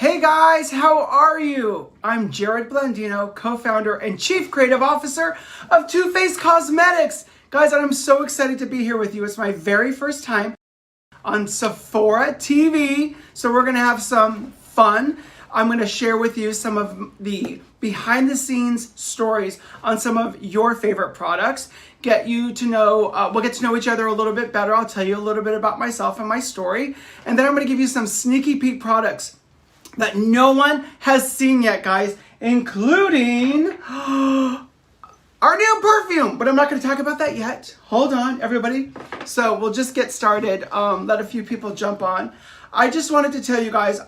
Hey guys, how are you? I'm Jared Blandino, co-founder and chief creative officer of Too Faced Cosmetics. Guys, I'm so excited to be here with you. It's my very first time on Sephora TV, so we're gonna have some fun. I'm gonna share with you some of the behind the scenes stories on some of your favorite products. Get you to know, we'll get to know each other a little bit better. I'll tell you a little bit about myself and my story. And then I'm gonna give you some sneaky peek products that no one has seen yet, guys, including our new perfume. But I'm not gonna talk about that yet. Hold on, everybody. So we'll just get started. Let a few people jump on. I just wanted to tell you guys,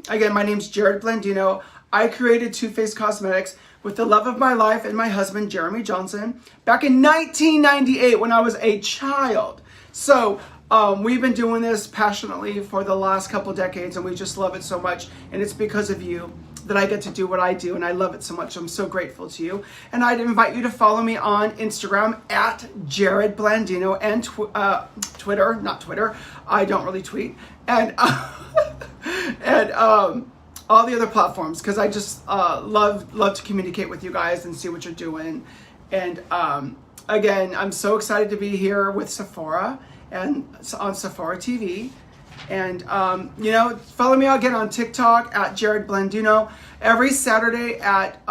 again, my name's Jared Blandino. I created Too Faced Cosmetics with the love of my life and my husband, Jeremy Johnson, back in 1998 when I was a child. So we've been doing this passionately for the last couple decades, and we just love it so much. And it's because of you that I get to do what I do, and I love it so much. I'm so grateful to you. And I'd invite you to follow me on Instagram at Jared Blandino and Twitter, not Twitter. I don't really tweet. And all the other platforms, because I just love to communicate with you guys and see what you're doing. And again, I'm so excited to be here with Sephora and on Sephora TV. And you know, follow me again on TikTok at Jared Blandino. Every Saturday at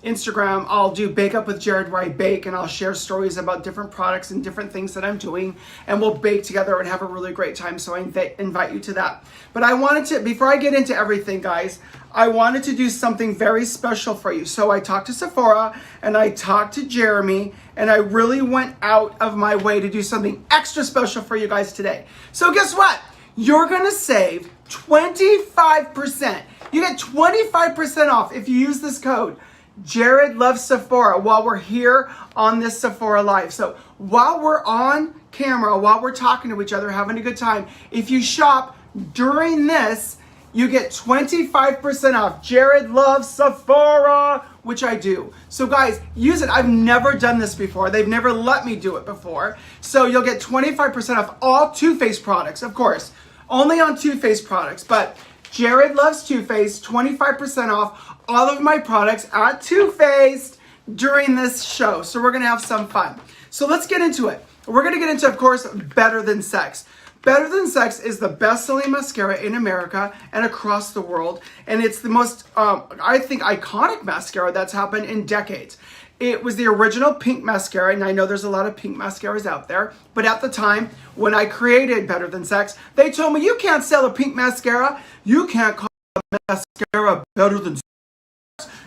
Instagram, I'll do Bake Up with Jared, where I bake and I'll share stories about different products and different things that I'm doing, and we'll bake together and have a really great time. So I invite you to that. But I wanted to, before I get into everything, guys, I wanted to do something very special for you. So I talked to Sephora and I talked to Jeremy, and I really went out of my way to do something extra special for you guys today. So guess what? You're gonna save 25%. You get 25% off if you use this code Jared Loves Sephora while we're here on this Sephora Live. So while we're on camera, while we're talking to each other, having a good time, if you shop during this, you get 25% off. Jared Loves Sephora, which I do. So guys, use it. I've never done this before. They've never let me do it before. So you'll get 25% off all Too Faced products, of course. Only on Too Faced products, but Jared Loves Too Faced, 25% off all of my products at Too Faced during this show. So we're gonna have some fun. So let's get into it. We're gonna get into, of course, Better Than Sex. Better Than Sex is the best-selling mascara in America and across the world. And it's the most, I think, iconic mascara that's happened in decades. It was the original pink mascara, and I know there's a lot of pink mascaras out there, but at the time, when I created Better Than Sex, they told me, you can't sell a pink mascara. You can't call a mascara better than sex.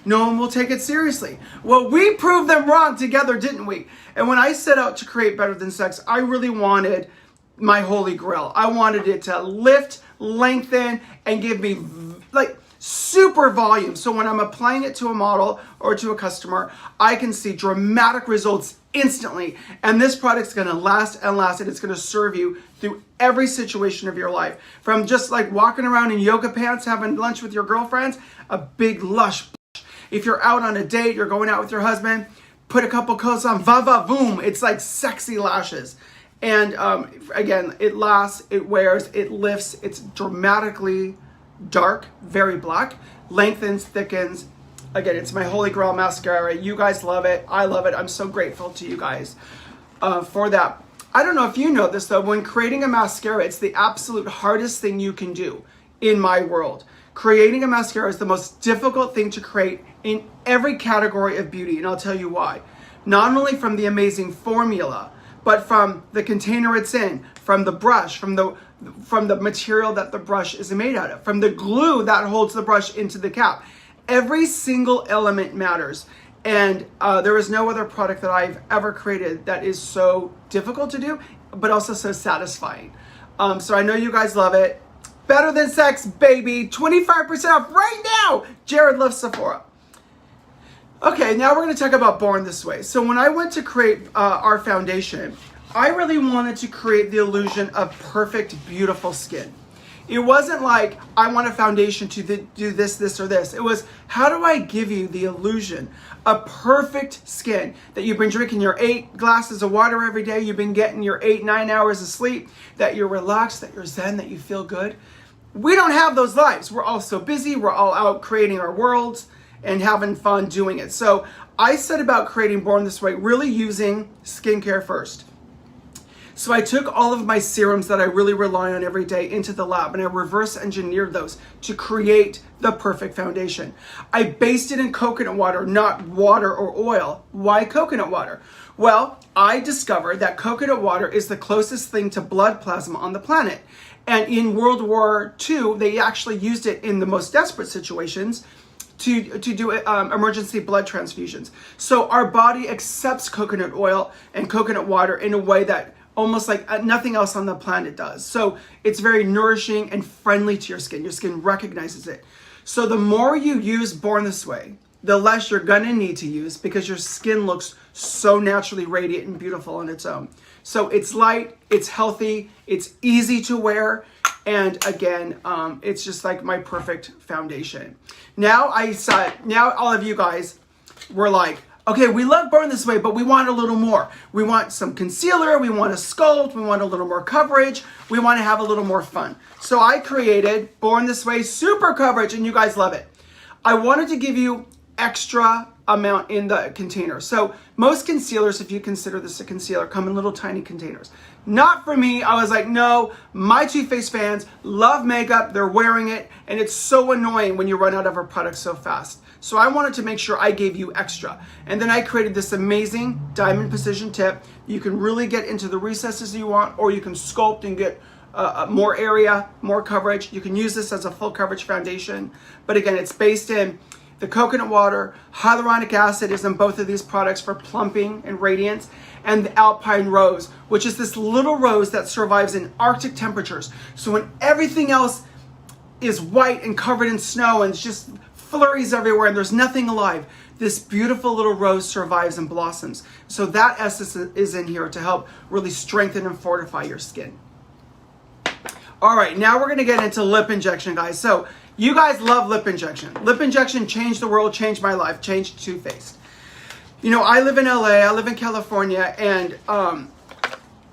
No one will take it seriously. Well, we proved them wrong together, didn't we? And when I set out to create Better Than Sex, I really wanted my holy grail. I wanted it to lift, lengthen, and give me like super volume. So when I'm applying it to a model or to a customer, I can see dramatic results instantly. And this product's gonna last and last, and it's gonna serve you through every situation of your life. From just like walking around in yoga pants, having lunch with your girlfriends, a big lush. If you're out on a date, you're going out with your husband, put a couple coats on, va va voom. It's like sexy lashes. And again, it lasts, it wears, it lifts, it's dramatically dark, very black, lengthens, thickens. Again, it's my holy grail mascara. You guys love it. I love it. I'm so grateful to you guys for that. I don't know if you know this though, when creating a mascara, it's the absolute hardest thing you can do in my world. Creating a mascara is the most difficult thing to create in every category of beauty, and I'll tell you why. Not only from the amazing formula, but from the container it's in, from the brush, from the material that the brush is made out of, from the glue that holds the brush into the cap. Every single element matters. And there is no other product that I've ever created that is so difficult to do, but also so satisfying. So I know you guys love it. Better Than Sex, baby. 25% off right now. Jared Loves Sephora. Okay, now we're going to talk about Born This Way. So when I went to create our foundation, I really wanted to create the illusion of perfect, beautiful skin. It wasn't like, I want a foundation to do this, this, or this. It was, how do I give you the illusion of perfect skin? That you've been drinking your 8 glasses of water every day, you've been getting your 8-9 hours of sleep, that you're relaxed, that you're zen, that you feel good. we don't have those lives. We're all so busy. We're all out creating our worlds and having fun doing it. So I set about creating Born This Way, really using skincare first. So I took all of my serums that I really rely on every day into the lab, and I reverse engineered those to create the perfect foundation. I based it in coconut water, not water or oil. Why coconut water? Well, I discovered that coconut water is the closest thing to blood plasma on the planet. And in World War II, they actually used it in the most desperate situations to do emergency blood transfusions. So our body accepts coconut oil and coconut water in a way that almost like nothing else on the planet does. So it's very nourishing and friendly to your skin. Your skin recognizes it. So the more you use Born This Way, the less you're gonna need to use, because your skin looks so naturally radiant and beautiful on its own. So it's light, it's healthy, it's easy to wear, and again, it's just like my perfect foundation. Now all of you guys were like, okay, we love Born This Way, but we want a little more. We want some concealer, we want a sculpt, we want a little more coverage, we want to have a little more fun. So I created Born This Way Super Coverage, and you guys love it. I wanted to give you extra amount in the container. So most concealers, if you consider this a concealer, come in little tiny containers. Not for me. I was like, no, my Too Faced fans love makeup, they're wearing it, and it's so annoying when you run out of our product so fast. So I wanted to make sure I gave you extra. And then I created this amazing diamond precision tip. You can really get into the recesses you want, or you can sculpt and get more area, more coverage. You can use this as a full coverage foundation. But again, it's based in the coconut water. Hyaluronic acid is in both of these products for plumping and radiance. And the Alpine Rose, which is this little rose that survives in Arctic temperatures. So when everything else is white and covered in snow and it's just flurries everywhere and there's nothing alive, this beautiful little rose survives and blossoms. So that essence is in here to help really strengthen and fortify your skin. All right, now we're gonna get into lip injection, guys. So you guys love lip injection. Lip injection changed the world, changed my life, changed Too Faced. You know, I live in LA, I live in California, and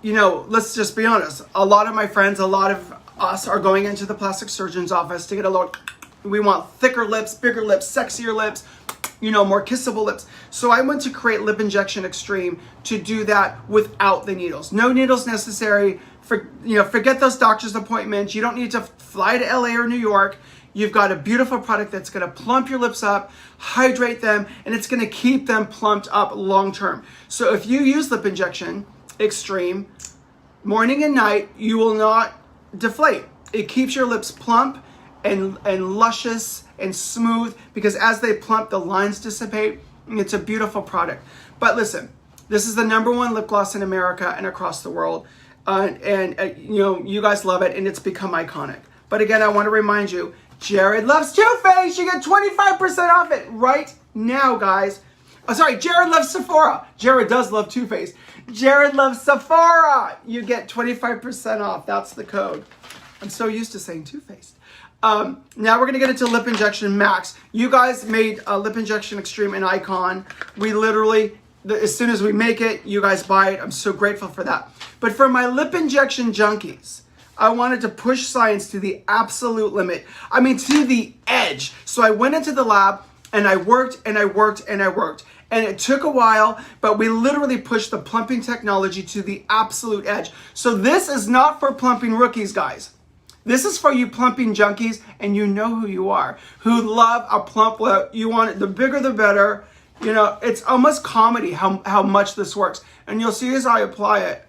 you know, let's just be honest. A lot of my friends, a lot of us are going into the plastic surgeon's office to get a look. We want thicker lips, bigger lips, sexier lips, you know, more kissable lips. So I went to create Lip Injection Extreme to do that without the needles. No needles necessary. Forget those doctor's appointments. You don't need to fly to LA or New York. You've got a beautiful product that's gonna plump your lips up, hydrate them, and it's gonna keep them plumped up long term. So if you use Lip Injection Extreme, morning and night, you will not deflate. It keeps your lips plump and luscious and smooth, because as they plump, the lines dissipate. It's a beautiful product. But listen, this is the #1 lip gloss in America and across the world. You know, you guys love it, and it's become iconic. But again, I want to remind you, Jared loves Too Faced. You get 25% off it right now, guys. Oh, sorry, Jared loves Sephora. Jared does love Too Faced. Jared loves Sephora. You get 25% off. That's the code. I'm so used to saying Too Faced. Now we're gonna get into Lip Injection Max. You guys made Lip Injection Extreme an icon. We literally, as soon as we make it, you guys buy it. I'm so grateful for that. But for my lip injection junkies, I wanted to push science to the absolute limit. I mean, to the edge. So I went into the lab and I worked and I worked and I worked. And it took a while, but we literally pushed the plumping technology to the absolute edge. So this is not for plumping rookies, guys. This is for you plumping junkies, and you know who you are, who love a plump lip. You want it, the bigger the better. You know, it's almost comedy how much this works. And you'll see as I apply it,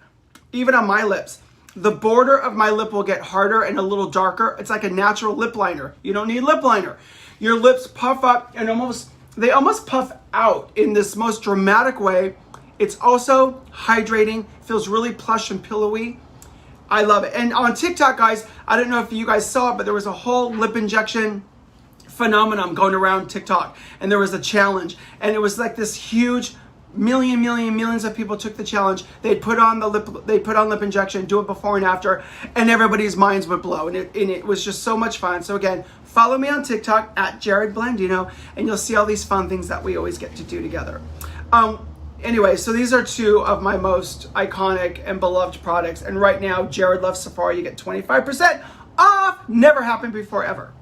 even on my lips, the border of my lip will get harder and a little darker. It's like a natural lip liner. You don't need lip liner. Your lips puff up and they almost puff out in this most dramatic way. It's also hydrating, feels really plush and pillowy. I love it. And on TikTok, guys, I don't know if you guys saw it, but there was a whole lip injection phenomenon going around TikTok. And there was a challenge. And it was like this huge millions of people took the challenge. They put on lip injection, do it before and after, and everybody's minds would blow. And it was just so much fun. So again, follow me on TikTok at Jared Blandino, and you'll see all these fun things that we always get to do together. Anyway, so these are two of my most iconic and beloved products. And right now, Jared loves Sephora. You get 25% off Never happened before, ever.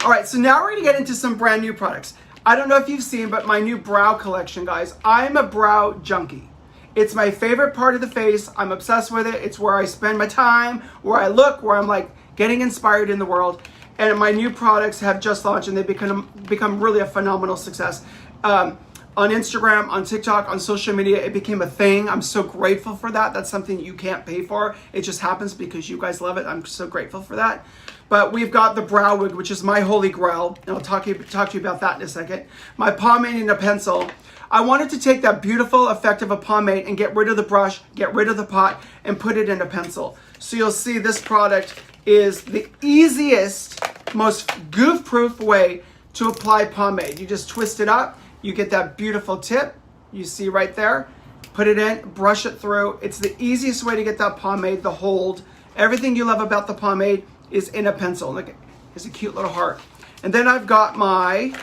All right, so now we're gonna get into some brand new products. I don't know if you've seen, but my new brow collection, guys. I'm a brow junkie. It's my favorite part of the face. I'm obsessed with it. It's where I spend my time, where I look, where I'm like getting inspired in the world. And my new products have just launched and they've become really a phenomenal success. On Instagram, on TikTok, on social media, it became a thing. I'm so grateful for that. That's something you can't pay for. It just happens because you guys love it. I'm so grateful for that. But we've got the brow wig, which is my holy grail. And I'll talk to you about that in a second. My pomade and a pencil. I wanted to take that beautiful effect of a pomade and get rid of the brush, get rid of the pot, and put it in a pencil. So you'll see this product is the easiest, most goof-proof way to apply pomade. You just twist it up, you get that beautiful tip, you see right there, put it in, brush it through. It's the easiest way to get that pomade, the hold. Everything you love about the pomade is in a pencil. Look, it's a cute little heart. And then I've got my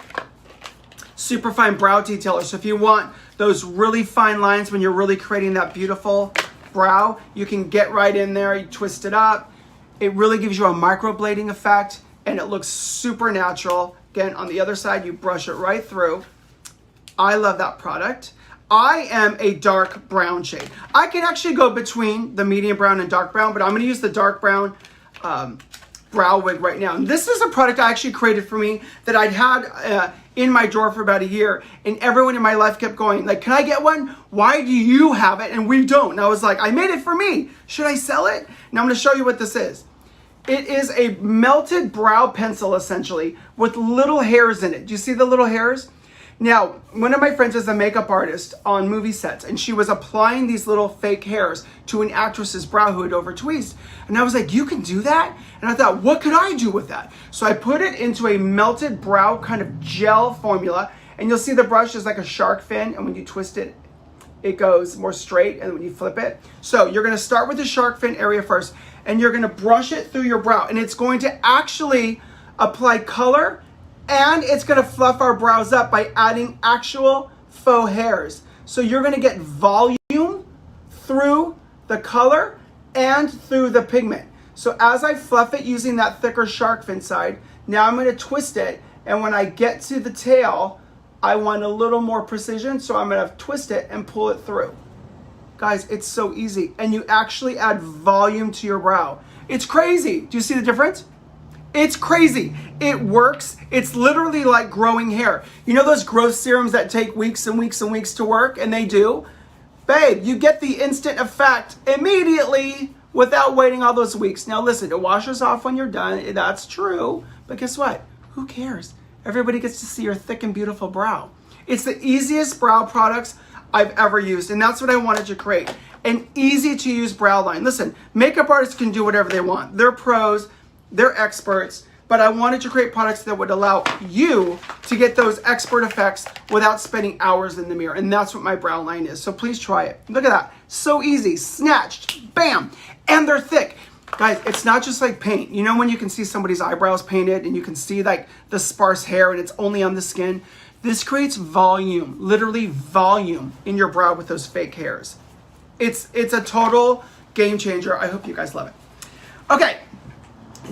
super fine brow detailer. So if you want those really fine lines when you're really creating that beautiful brow, you can get right in there, you twist it up. It really gives you a microblading effect and it looks super natural. Again, on the other side, you brush it right through. I love that product. I am a dark brown shade. I can actually go between the medium brown and dark brown, but I'm gonna use the dark brown brow wig right now. And this is a product I actually created for me that I'd had in my drawer for about a year, and everyone in my life kept going, like, can I get one? Why do you have it and we don't? And I was like, I made it for me. Should I sell it? Now I'm gonna show you what this is. It is a melted brow pencil, essentially, with little hairs in it. Do you see the little hairs? Now, one of my friends is a makeup artist on movie sets, and she was applying these little fake hairs to an actress's brow who had over tweezed. And I was like, you can do that? And I thought, what could I do with that? So I put it into a melted brow kind of gel formula, and you'll see the brush is like a shark fin, and when you twist it, it goes more straight, and when you flip it. So you're gonna start with the shark fin area first, and you're gonna brush it through your brow, and it's going to actually apply color, and it's gonna fluff our brows up by adding actual faux hairs. So you're gonna get volume through the color and through the pigment. So as I fluff it using that thicker shark fin side, now I'm gonna twist it, and when I get to the tail, I want a little more precision, so I'm gonna twist it and pull it through. Guys, it's so easy, and you actually add volume to your brow. It's crazy. Do you see the difference? It's crazy. It works. It's literally like growing hair. You know those growth serums that take weeks and weeks and weeks to work, and they do? Babe, you get the instant effect immediately without waiting all those weeks. Now listen, it washes off when you're done. That's true. But guess what? Who cares? Everybody gets to see your thick and beautiful brow. It's the easiest brow products I've ever used, and that's what I wanted to create. An easy to use brow line. Listen, makeup artists can do whatever they want. They're pros, they're experts, but I wanted to create products that would allow you to get those expert effects without spending hours in the mirror, and that's what my brow line is. So please try it. Look at that. So easy. Snatched. Bam. And they're thick. Guys, it's not just like paint. You know when you can see somebody's eyebrows painted and you can see like the sparse hair and it's only on the skin? This creates volume, literally volume in your brow with those fake hairs. It's a total game changer. I hope you guys love it. Okay,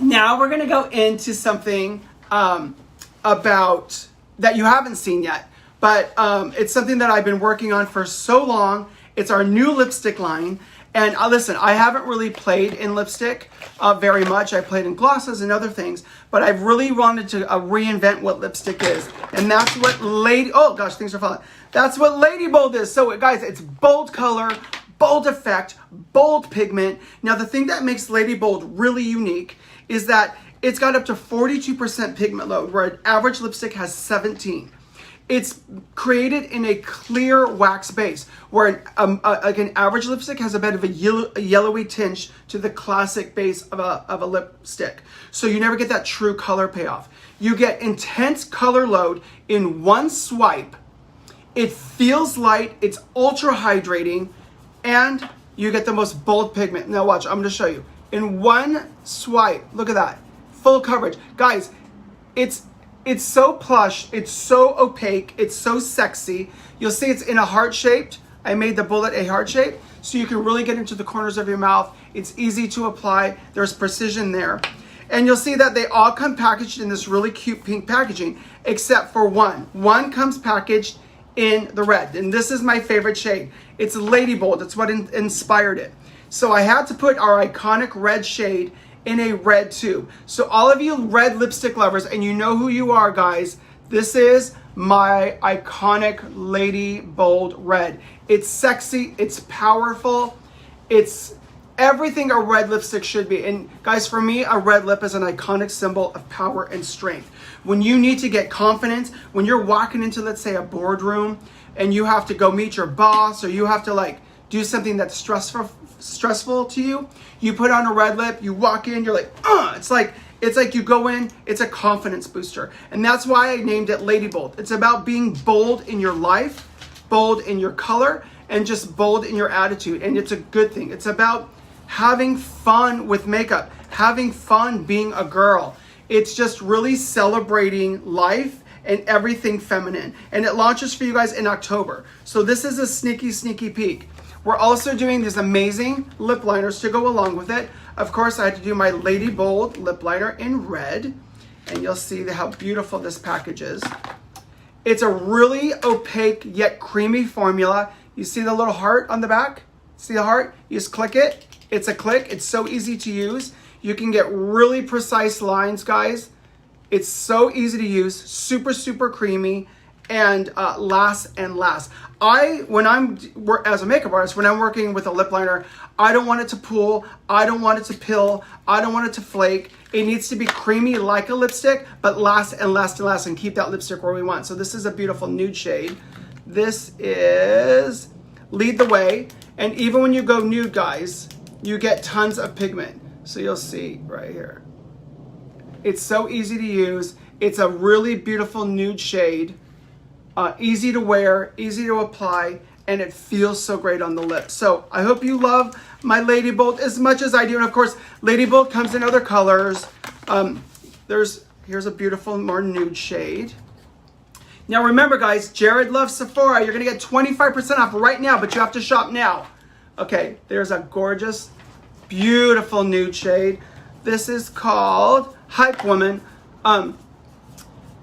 now we're gonna go into something about that you haven't seen yet, but it's something that I've been working on for so long. It's our new lipstick line. And listen, I haven't really played in lipstick very much. I played in glosses and other things, but I've really wanted to reinvent what lipstick is. And that's what oh gosh, things are falling. That's what Lady Bold is. So guys, it's bold color, bold effect, bold pigment. Now the thing that makes Lady Bold really unique is that it's got up to 42% pigment load, where an average lipstick has 17. It's created in a clear wax base, where an average lipstick has a bit of a yellowy tinge to the classic base of a lipstick. So you never get that true color payoff. You get intense color load in one swipe. It feels light, it's ultra hydrating, and you get the most bold pigment. Now watch, I'm gonna show you. In one swipe, look at that, full coverage. Guys, it's so plush, it's so opaque, it's so sexy. You'll see it's in a heart-shaped. I made the bullet a heart shape, so you can really get into the corners of your mouth. It's easy to apply, there's precision there. And you'll see that they all come packaged in this really cute pink packaging, except for one. One comes packaged in the red, and this is my favorite shade. It's Lady Bold. It's what inspired it. So I had to put our iconic red shade in a red tube. So all of you red lipstick lovers, and you know who you are, guys, this is my iconic Lady Bold red. It's sexy, it's powerful, it's everything a red lipstick should be. And guys, for me, a red lip is an iconic symbol of power and strength. When you need to get confidence, when you're walking into, let's say, a boardroom and you have to go meet your boss, or you have to like do something that's stressful to you, you put on a red lip, you walk in, you're like, it's like you go in, it's a confidence booster. And that's why I named it Lady Bold. It's about being bold in your life, bold in your color, and just bold in your attitude. And it's a good thing. It's about having fun with makeup, having fun being a girl. It's just really celebrating life and everything feminine. And it launches for you guys in October. So this is a sneaky peek. We're also doing these amazing lip liners to go along with it. Of course, I had to do my Lady Bold lip liner in red. And you'll see how beautiful this package is. It's a really opaque yet creamy formula. You see the little heart on the back? See the heart? You just click it. It's a click. It's so easy to use. You can get really precise lines, guys. It's so easy to use, super creamy, and lasts and lasts. As a makeup artist, when I'm working with a lip liner, I don't want it to pool, I don't want it to pill, I don't want it to flake. It needs to be creamy like a lipstick, but last and last and last, and keep that lipstick where we want. So this is a beautiful nude shade. This is Lead the Way. And even when you go nude, guys, you get tons of pigment. So you'll see right here. It's so easy to use. It's a really beautiful nude shade. Easy to wear, easy to apply, and it feels so great on the lips. So I hope you love my Lady Bold as much as I do. And of course, Lady Bold comes in other colors. Here's a beautiful, more nude shade. Now remember, guys, Jared loves Sephora. You're gonna get 25% off right now, but you have to shop now. Okay, there's a gorgeous, beautiful nude shade. This is called Hype Woman.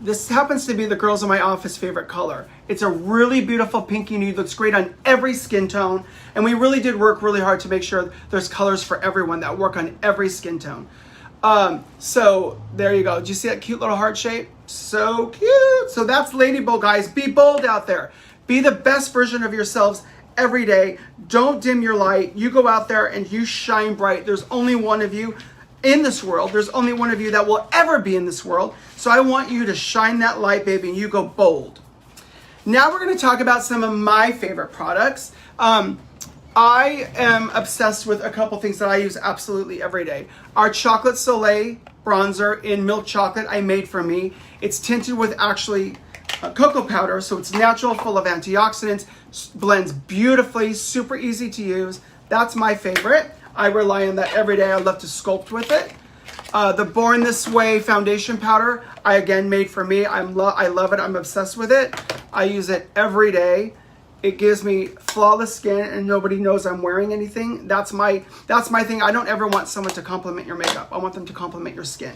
This happens to be the girls in my office favorite color. It's a really beautiful pinky nude, looks great on every skin tone. And we really did work really hard to make sure there's colors for everyone that work on every skin tone. So there you go. Do you see that cute little heart shape? So cute. So that's Lady Bold, guys. Be bold out there. Be the best version of yourselves every day. Don't dim your light. You go out there and you shine bright. There's only one of you in this world. There's only one of you that will ever be in this world. So I want you to shine that light, baby, and you go bold. Now we're going to talk about some of my favorite products. I am obsessed with a couple things that I use absolutely every day. Our Chocolate Soleil bronzer in milk chocolate I made for me. It's tinted with actually cocoa powder, so it's natural, full of antioxidants, blends beautifully, super easy to use. That's my favorite. I rely on that every day. I love to sculpt with it. The Born This Way foundation powder, I again made for me. I love it. I'm obsessed with it. I use it every day. It gives me flawless skin and nobody knows I'm wearing anything. That's my thing. I don't ever want someone to compliment your makeup. I want them to compliment your skin.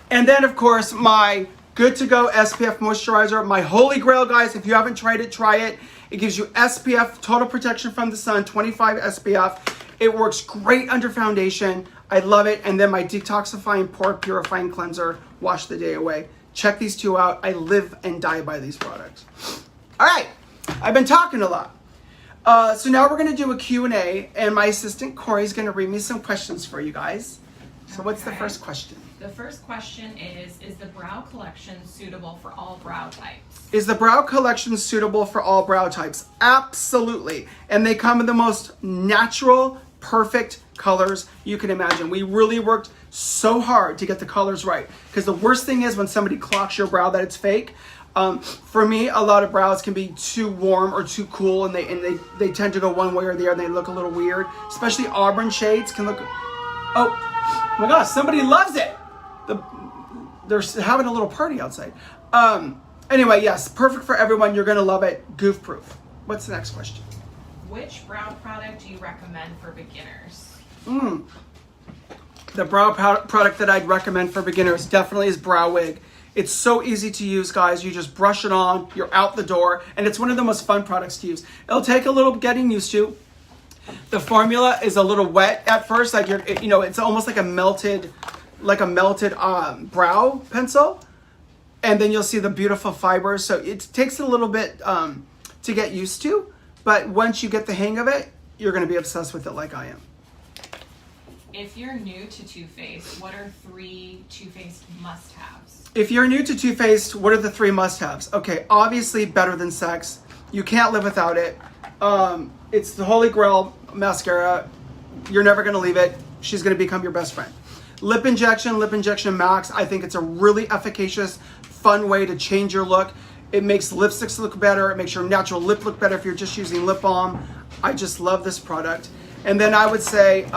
And then of course, my Good to Go SPF moisturizer, my holy grail, guys. If you haven't tried it, try it. It gives you SPF, total protection from the sun, 25 SPF. It works great under foundation. I love it. And then my detoxifying, pore purifying cleanser, wash the day away. Check these two out. I live and die by these products. All right, I've been talking a lot. So now we're gonna do a Q&A, and my assistant Corey's gonna read me some questions for you guys. So okay. What's the first question? The first question is the brow collection suitable for all brow types? Is the brow collection suitable for all brow types? Absolutely. And they come in the most natural, perfect colors you can imagine. We really worked so hard to get the colors right, because the worst thing is when somebody clocks your brow that it's fake. For me, a lot of brows can be too warm or too cool, and they tend to go one way or the other, and they look a little weird. Especially auburn shades can look... Oh my gosh, somebody loves it! They're having a little party outside. Anyway, yes, perfect for everyone. You're gonna love it. Goof proof. What's the next question? Which brow product do you recommend for beginners? The brow product that I'd recommend for beginners definitely is Brow Wig. It's so easy to use, guys. You just brush it on, you're out the door, and it's one of the most fun products to use. It'll take a little getting used to. The formula is a little wet at first, like it's almost like a melted brow pencil, and then you'll see the beautiful fibers. So it takes a little bit to get used to, but once you get the hang of it, you're going to be obsessed with it like I am. If you're new to Too Faced, what are 3 Too Faced must-haves? If you're new to Too Faced, what are the 3 must-haves? Okay, obviously Better Than Sex. You can't live without it. It's the Holy Grail mascara. You're never going to leave it. She's going to become your best friend. Lip Injection Max. I think it's a really efficacious, fun way to change your look. It makes lipsticks look better. It makes your natural lip look better if you're just using lip balm. I just love this product. And then I would say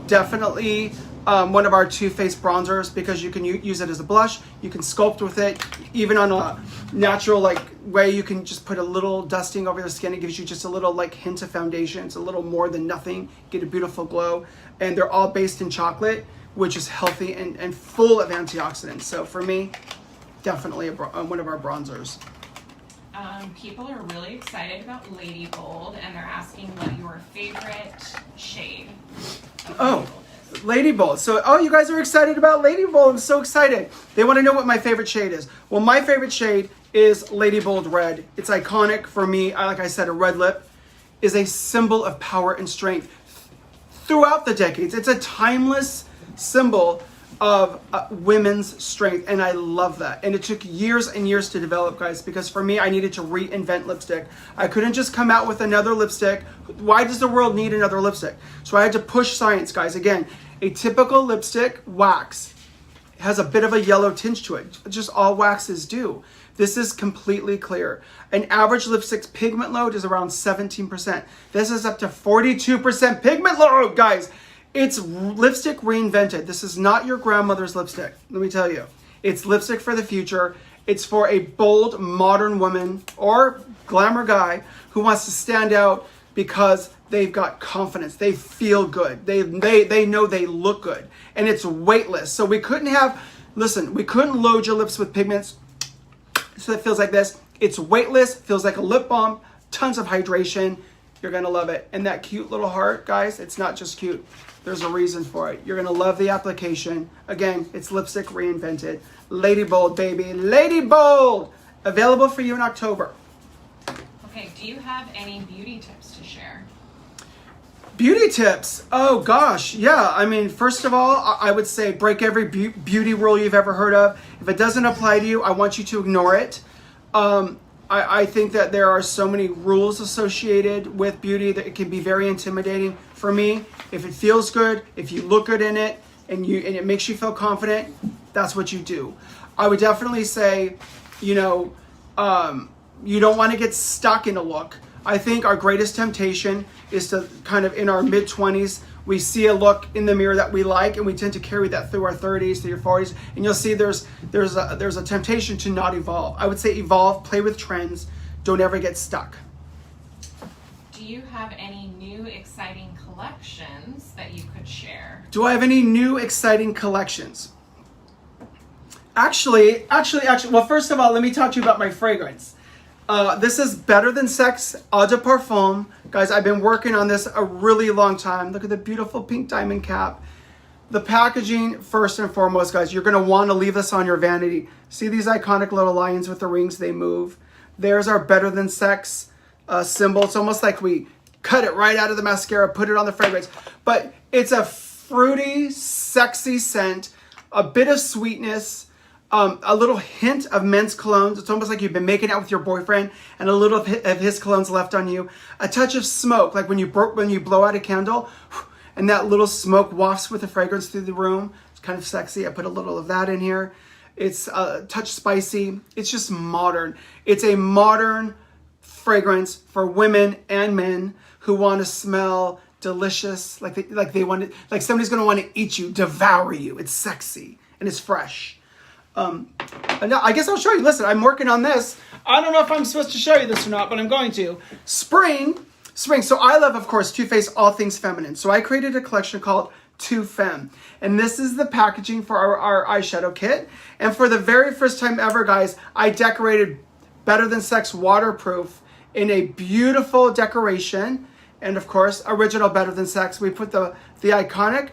definitely one of our Too Faced bronzers, because you can use it as a blush. You can sculpt with it. Even on a natural way, you can just put a little dusting over your skin. It gives you just a little hint of foundation. It's a little more than nothing. Get a beautiful glow. And they're all based in chocolate, which is healthy and full of antioxidants. So for me, definitely one of our bronzers. People are really excited about Lady Bold, and they're asking what your favorite shade of Lady Bold is. Lady Bold. So, you guys are excited about Lady Bold. I'm so excited. They want to know what my favorite shade is. Well, my favorite shade is Lady Bold Red. It's iconic for me. Like I said, a red lip is a symbol of power and strength throughout the decades. It's a timeless symbol of women's strength, and I love that. And it took years and years to develop, guys, because for me, I needed to reinvent lipstick. I couldn't just come out with another lipstick. Why does the world need another lipstick? So I had to push science, guys. Again, a typical lipstick wax has a bit of a yellow tinge to it, just all waxes do. This is completely clear. An average lipstick's pigment load is around 17%. This is up to 42% pigment load, guys. It's lipstick reinvented. This is not your grandmother's lipstick, let me tell you. It's lipstick for the future. It's for a bold, modern woman or glamour guy who wants to stand out because they've got confidence. They feel good. They know they look good. And it's weightless. So we couldn't load your lips with pigments so it feels like this. It's weightless, feels like a lip balm, tons of hydration. You're gonna love it. And that cute little heart, guys, it's not just cute. There's a reason for it. You're gonna love the application. Again, it's lipstick reinvented. Lady Bold, baby. Lady Bold! Available for you in October. Okay, do you have any beauty tips to share? Beauty tips? Oh gosh, yeah. I mean, first of all, I would say break every beauty rule you've ever heard of. If it doesn't apply to you, I want you to ignore it. I think that there are so many rules associated with beauty that it can be very intimidating. For me, if it feels good, if you look good in it, and it makes you feel confident, that's what you do. I would definitely say, you don't want to get stuck in a look. I think our greatest temptation is to kind of in our mid-20s, we see a look in the mirror that we like, and we tend to carry that through our 30s, through your 40s, and you'll see there's a temptation to not evolve. I would say evolve, play with trends, don't ever get stuck. Do you have any new exciting collections that you could share? Do I have any new exciting collections? Actually, well, first of all, let me talk to you about my fragrance. This is Better Than Sex Eau de Parfum. Guys, I've been working on this a really long time. Look at the beautiful pink diamond cap. The packaging, first and foremost, guys, you're going to want to leave this on your vanity. See these iconic little lions with the rings? They move. There's our Better Than Sex symbol. It's almost like we cut it right out of the mascara, put it on the fragrance. But it's a fruity, sexy scent, a bit of sweetness, a little hint of men's colognes. It's almost like you've been making out with your boyfriend and a little of his colognes left on you. A touch of smoke, like when you blow out a candle and that little smoke wafts with the fragrance through the room. It's kind of sexy. I put a little of that in here. It's a touch spicy. It's just modern. It's a modern fragrance for women and men who want to smell delicious, like somebody's going to want to eat you, devour you. It's sexy and it's fresh. And I guess I'll show you. Listen, I'm working on this. I don't know if I'm supposed to show you this or not, but I'm going to. Spring. So I love, of course, Too Faced All Things Feminine. So I created a collection called Too Femme. And this is the packaging for our eyeshadow kit. And for the very first time ever, guys, I decorated Better Than Sex waterproof in a beautiful decoration. And of course, original Better Than Sex. We put the iconic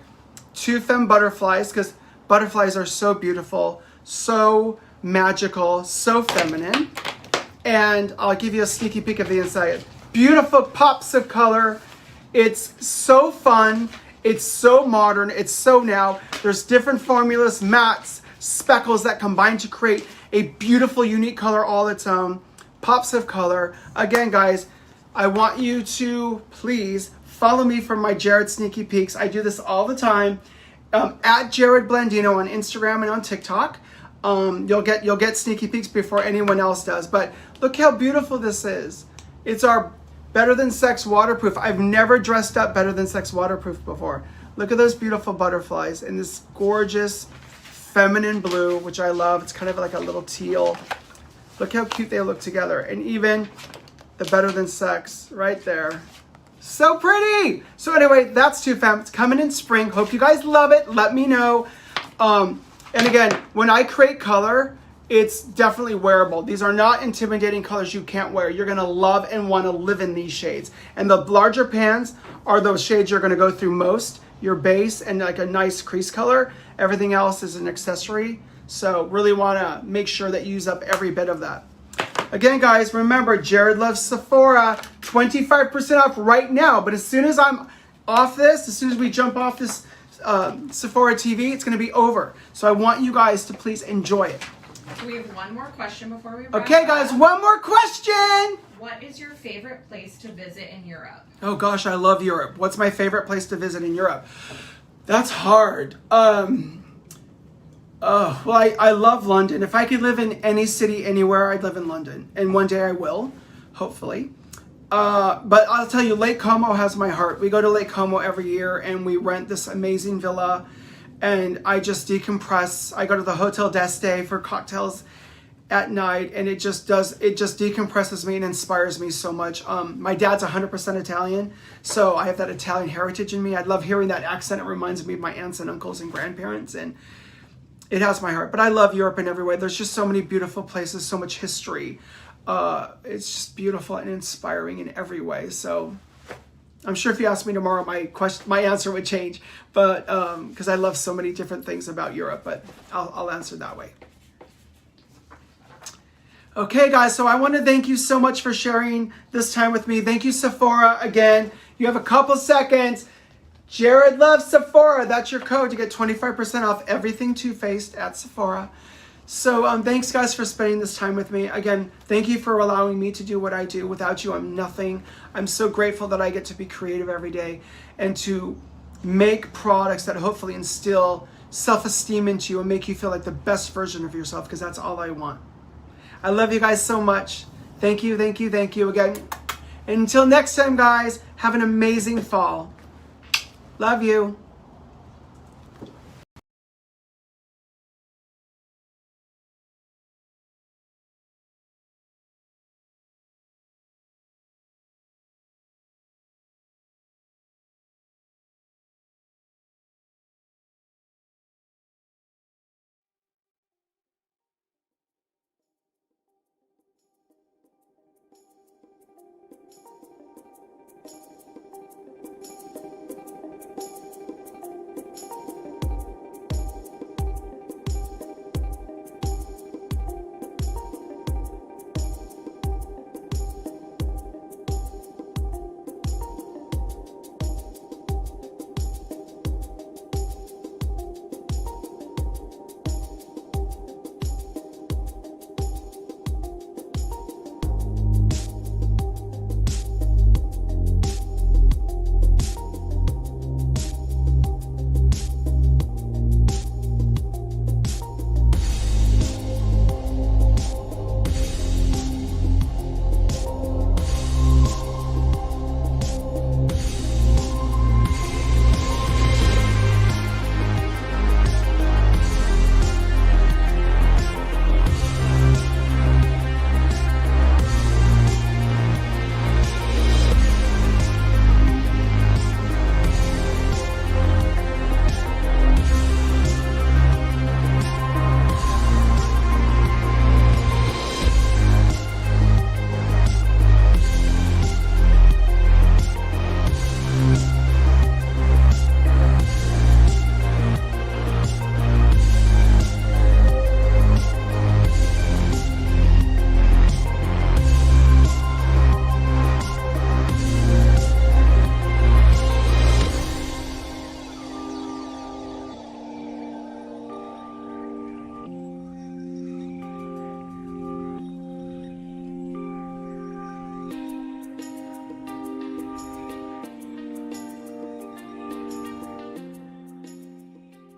Too Femme butterflies, because butterflies are so beautiful, so magical, so feminine. And I'll give you a sneaky peek of the inside. Beautiful pops of color. It's so fun. It's so modern. It's so now. There's different formulas, mattes, speckles that combine to create a beautiful, unique color all its own. Pops of color. Again, guys, I want you to please follow me for my Jared Sneaky Peeks. I do this all the time. At Jared Blandino on Instagram and on TikTok. You'll get sneaky peeks before anyone else does. But look how beautiful this is. It's our Better Than Sex waterproof. I've never dressed up Better Than Sex waterproof before. Look at those beautiful butterflies in this gorgeous feminine blue, which I love. It's kind of like a little teal. Look how cute they look together. And even the Better Than Sex right there. So pretty. So anyway, that's Too Femme. It's coming in spring. Hope you guys love it. Let me know. And again, when I create color, it's definitely wearable. These are not intimidating colors you can't wear. You're going to love and want to live in these shades. And the larger pans are those shades you're going to go through most. Your base and like a nice crease color. Everything else is an accessory. So really want to make sure that you use up every bit of that. Again, guys, remember, Jared loves Sephora. 25% off right now. But as soon as I'm off this, as soon as we jump off this Sephora TV, it's going to be over. So I want you guys to please enjoy it. We have one more question before we wrap Okay, guys, up. one more question. What is your favorite place to visit in Europe? Oh gosh, I love Europe. What's my favorite place to visit in Europe? That's hard. Well, I love London. If I could live in any city anywhere, I'd live in London. And one day I will, hopefully. But I'll tell you, Lake Como has my heart. We go to Lake Como every year and we rent this amazing villa. And I just decompress. I go to the Hotel d'Este for cocktails at night, and it just decompresses me and inspires me so much. My dad's 100% Italian, so I have that Italian heritage in me. I love hearing that accent. It reminds me of my aunts and uncles and grandparents, and it has my heart. But I love Europe in every way. There's just so many beautiful places, so much history. It's just beautiful and inspiring in every way. So I'm sure if you asked me tomorrow, my answer would change, but because I love so many different things about Europe, but I'll answer that way. Okay, guys, so I want to thank you so much for sharing this time with me. Thank you, Sephora. Again, you have a couple seconds. Jared loves Sephora. That's your code to get 25% off everything Too Faced at Sephora. So thanks, guys, for spending this time with me. Again, thank you for allowing me to do what I do. Without you, I'm nothing. I'm so grateful that I get to be creative every day and to make products that hopefully instill self-esteem into you and make you feel like the best version of yourself, because that's all I want. I love you guys so much. Thank you, thank you, thank you again. And until next time, guys, have an amazing fall. Love you.